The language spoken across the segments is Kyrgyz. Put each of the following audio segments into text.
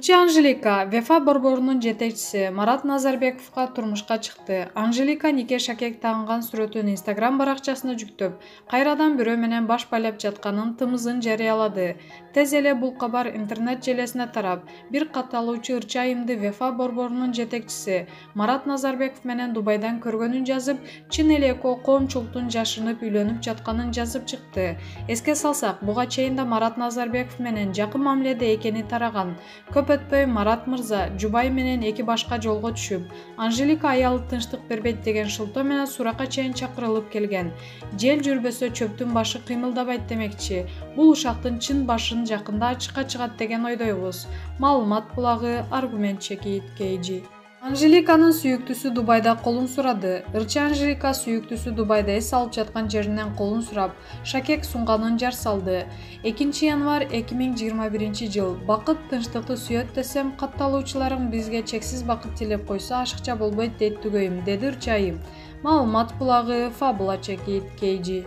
Ырчы Анжелика Вефа борборунун жетекчиси Марат Назарбековго турмушка чыкты. Анжелика нике шакек тагынган сүрөтүн Instagram баракчасына жүктөп, кайрадан бирөө менен баш байлап жатканын тымызын жарыялады. Тез эле бул кабар интернет желесине тарап, бир катталуучу Ырчы айымды Вефа борборунун жетекчиси Марат Назарбеков менен Дубайдан көргөнүн жазып, чын эле коомчулуктун жашынып үйлөнүп жатканын жазып чыкты. Эске салсак, буга чейин да Марат Назарбеков менен жакын мамиледе экени тараган. Көп өтпөй Марат мырза Жубай менен эки башка жолго түшүп, Анжелика аялы тынчтык бербейт деген шылтоо менен суракка чейин чакырылып келген. Жел жүрбөсө чөптүн башы кыймылдабайт демекчи. Бул ушактын чын башын жакында ачыкка чыгат деген ойдойбуз. Маалымат булагы Аргумент чекит KG. Анжеликанын сүйүктүүсү Дубайда колун сурады. Ырчы Анжелика сүйүктүүсү Дубайда эс алып жаткан жеринен колун сурап, шакек сунганын жар салды. 2 январь 2021 жыл. Бакыт тынчтыкты сүйөт десем, катталуучуларың бизге чексиз бакыт тилеп койсо ашыкча болбойт дейт түгөйүм, деди Ырчы айым. Маалымат булагы Фабула чекит KG.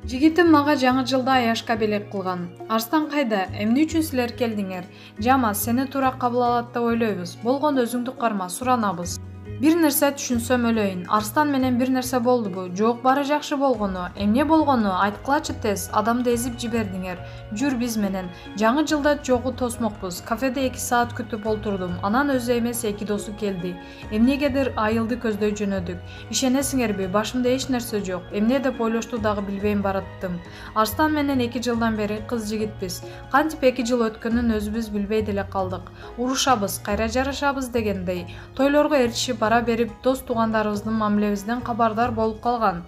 Жигитим мага жаңы жылда аяшка белек кылган. Арстан кайда? Эмне үчүн силер келдиңер? Жама, сени туура кабыл алат деп ойлойбуз. Болгондо өзүңдү карма, суранабыз. Бир нерсе түшүнсөм өлөйүн. Арстан менен бир нерсе болдубу? Жок, баары жакшы болгону. Эмне болгону? Айткылачы тез. Адамды эзип жибердиңер. Жүр биз менен. Жаңы жылда жогу тосмокпуз. Кафеде 2 саат күтүп олтурдум. Анан өзү эмес 2 досу келди. Эмнегедир айылды көздөй жөнөдүк. Ишенесиңерби? Башымда эч нерсе жок. Эмне деп ойлошту дагы билбейм бараттым. Арстан менен 2 жылдан бери кыз жигитпиз. Кантип 2 жыл өткөнүн өзүбүз билбей деле калдык. Урушабыз, кайра жарашабыз дегендей. Тойлорго эртишип бара берип, дос туугандарыбыздын мамилебизден кабардар болуп калган.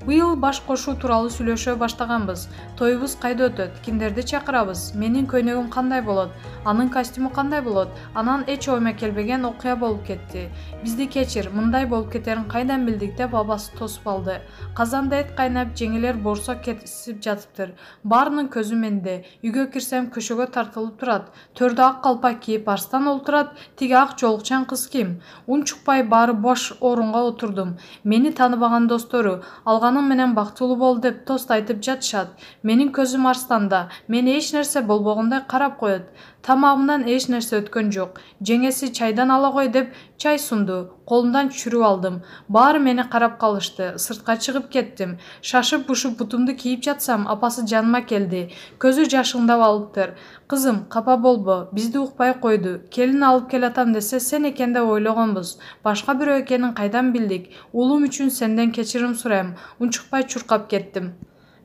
Быйыл баш кошуу тууралуу сүйлөшө баштаганбыз. Тойубуз кайда өтөт? Кимдерди чакырабыз? Менин көйнөгүм кандай болот? Анын костюму кандай болот? Анан эч ойма келбеген окуя болуп кетти. Бизди кечир, мындай болуп кетерин кайдан билдик деп бабасы тосуп алды. Казанда эт кайнап, жеңелер борсок кесип жатыптыр. Баарынын көзү менде. Үйгө кирсем көшөгө тартылып турат. Төрдө ак калпак кийип Арстан олтурат. Тиги ак жолукчан кыз ким? Унчукпай баары бош орунга отурдум. Мени тааныбаган достору алганың менен бактылуу бол деп тост айтып жатышат. Менин көзүм Арстанда. Мени эч нерсе болбогондой карап коет. Тамагымдан эч нерсе өткөн жок. Жеңеси чайдан ала кой деп чай сунду. Колумдан түшүрүп алдым. Баары мени карап калышты. Сыртка чыгып кеттим. Шашып бушуп бутумду кийип жатсам, апасы жаныма келди. Көзү жашыңдап алыптыр. Кызым, капа болбо, бизди укпай койду. Келин алып келатам десе, сен экен деп ойлогонбуз. Башка бирөө экенин кайдан билдик? Улум үчүн сенден кечирим сурайм. Унчукпай чуркап кеттим.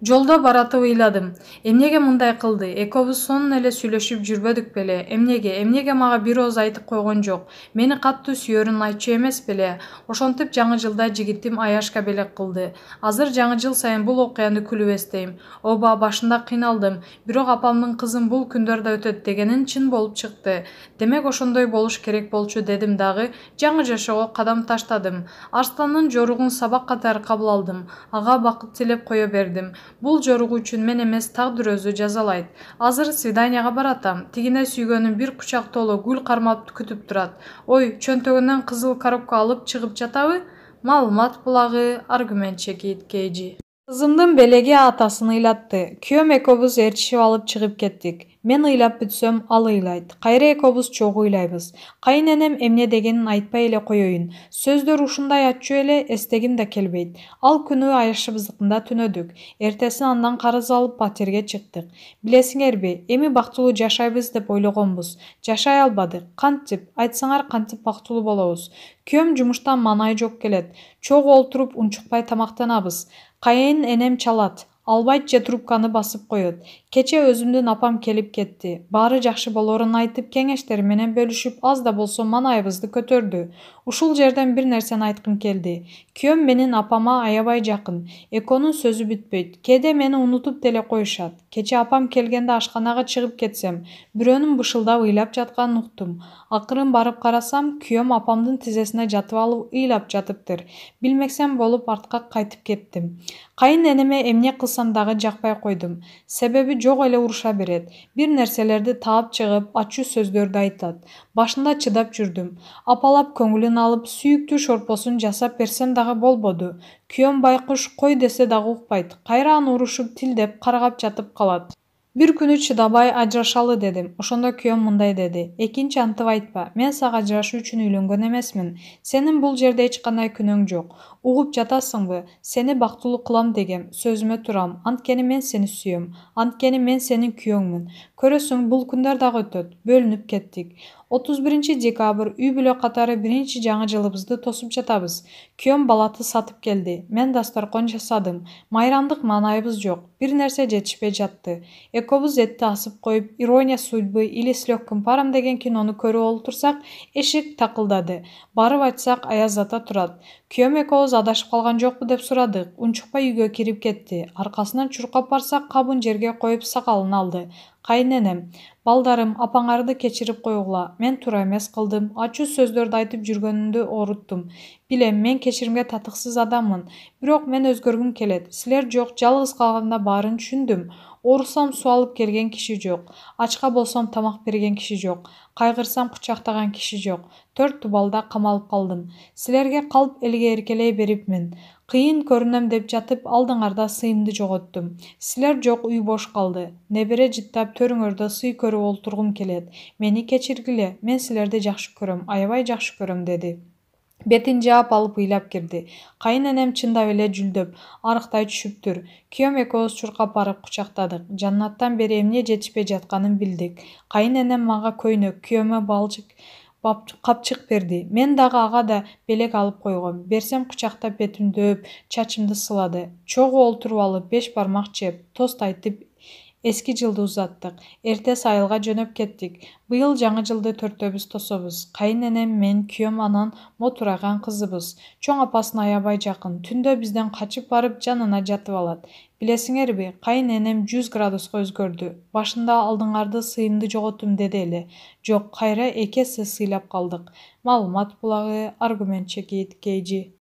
Жолдо баратып ыйладым. Эмнеге мындай кылды? Экөөбүз сонун эле сүйлөшүп жүрбөдүк беле? Эмнеге мага бир ооз айтып койгон жок? Мени катуу сүйөрүн айтчу эмес беле? Ошентип жаңы жылда жигитим аяшка белек кылды. Азыр жаңы жыл сайын бул окуяны күлүп эстейм. Оба, башында кыйналдым. Бирок апамдын кызым бул күндөрдө өтөт дегенин чын болуп чыкты. Демек ошондой болуш керек болчу дедим дагы жаңы жашоого кадам таштадым. Арстанын жоругун сабак катары кабыл алдым. Ага бакыт тилеп кое бердим. Бул жоругу үчүн мен эмес, тагдыр өзү жазалайт. Азыр свиданияга баратам. Тигине сүйгөнүм бир кучак толо гүл кармап күтүп турат. Ой, чөнтөгүнөн кызыл коробка алып чыгып жатабы? Маалымат булагы Аргумент чекит KG. Кызымдын белеги атасын ыйлатты. Күйөөм экөөбүз ээрчишип алып чыгып кеттик. Мен ыйлап бүтсөм, ал ыйлайт. Кайра экөөбүз чогуу ыйлайбыз. Кайыненем эмне дегенин айтпай эле коеюн. Сөздөр ушундай ачуу эле, эстегим да келбейт. Ал күнү аяшыбыздыкында түнөдүк. Эртесин андан карыз алып патерге чыктык. Билесиңерби, эми бактылуу жашайбыз деп ойлогонбуз. Жашай албадык. Кантип? Айтсаңар кантип бактылуу болобуз? Күйөөм жумуштан маанай жок келет. Чогуу олтуруп унчукпай тамактанабыз. Кайын энем чалат. Албайт же трубканы басып коет. Кече өзүмдүн апам келип кетти. Баары жакшы болорун айтып, кеңештер менен бөлүшүп, аз да болсо маанайыбызды көтөрдү. Ушул жерден бир нерсени айткым келди. Күйөөм менин апама аябай жакын. Экөөнүн сөзү бүтпөйт. Кээде мени унутуп деле коюшат. Кече апам келгенде ашканага чыгып кетсем, бирөөнүн бышылдап ыйлап жатканын уктум. Акырын барып карасам, күйөөм апамдын тизесине жатып алып ыйлап жатыптыр. Билмексем болуп артка кайтып кеттим. Кайын энеме эмне кылсам барсам дагы жакпай койдум. Себеби жок эле уруша берет. Бир нерселерди таап чыгып, ачуу сөздөрдү айтат. Башында чыдап жүрдүм. Апалап көңүлүн алып, сүйүктүү шорпосун жасап берсем дагы болбоду. Күйөөм байкуш кой десе дагы укпайт. Кайра аны урушуп тилдеп, каргап жатып калат. Бир күнү чыдабай ажырашалы дедим. Ошондо күйөөм мындай деди: "Экинчи антип айтпа. Мен сага ажырашуу үчүн үйлөнгөн эмесмин. Сенин бул жерде эч кандай күнөөң жок. Угуп жатасыңбы? Сени бактылуу кылам дегем. Сөзүмө турам. Анткени мен сени сүйөм. Анткени мен сенин күйөөңмүн. Көрөсүң, бул күндөр дагы өтөт. Бөлүнүп кеттик. 31 декабрь үй бүлө катары биринчи жаңы жылыбызды тосуп жатабыз. Күйөөм балаты сатып келди. Мен дасторкон жасадым. Майрамдык маанайыбыз жок. Бир нерсе жетишпей жатты. Экөөбүз этти асып коюп, "Ирония судьбы" или "С легким паром" деген кинону көрүп олтурсак, эшик такылдады. Барып ачсак, Аяз ата турат. Күйөөм экөөбүз адашып калган жокпу деп сурадык. Унчукпай үйгө кирип кетти. Аркасынан чуркап барсак, кабын жерге коюп сакалын алды. Кайненем: "Балдарым, апаңарды кечирип койгула. Мен туура эмес кылдым. Ачуу сөздөрдү айтып жүргөнүмдү ооруттум. Билем, мен кечиримге татыксыз адаммын. Бирок мен өзгөргүм келет. Силер жок, жалгыз калганда баарын түшүндүм. Оорусам суу алып келген киши жок. Ачка болсом тамак берген киши жок. Кайгырсам кучактаган киши жок. 4 тубалда камалып калдым. Силерге калп элге эркелей берипмин. Кыйын көрүнөм деп жатып, алдыңарда сыйымды жоготтум. Силер жок, үй бош калды. Небере жыттап төрүңөрдө сый көрүп олтургум келет. Мени кечиргиле. Мен силерди жакшы көрөм, аябай жакшы көрөм" деди. Бетин жаап алып ыйлап кирди. Кайненем чындап эле жүлдөп, арыктай түшүптүр. Күйөөм экөөбүз чуркап барып кучактадык. Жаннаттан бери эмне жетишпей жатканын билдик. Кайненем мага көйнөк, күйөөмө капчык берди. Мен дагы ага да белек алып койгом. Берсем кучактап бетимди өөп, чачымды сылады. Чогуу олтуруп алып 5 бармак жеп, тост айтып эски жылды узаттык. Эрте сайылга жөнөп кеттик. Быйыл жаңы жылды төртөөбүз тособуз. Кайненем, мен, күйөөм анан мотураган кызыбыз. Чоң апасына аябай жакын. Түндө бизден качып барып жанына жатып алат. Билесиңерби, кайненем 100 градуска өзгөрдү. Башында алдыңарды сыйымды жоготтум деди эле. Жок, кайра 2 эсе сыйлап калдык. Маалымат булагы, аргумент чекит, KG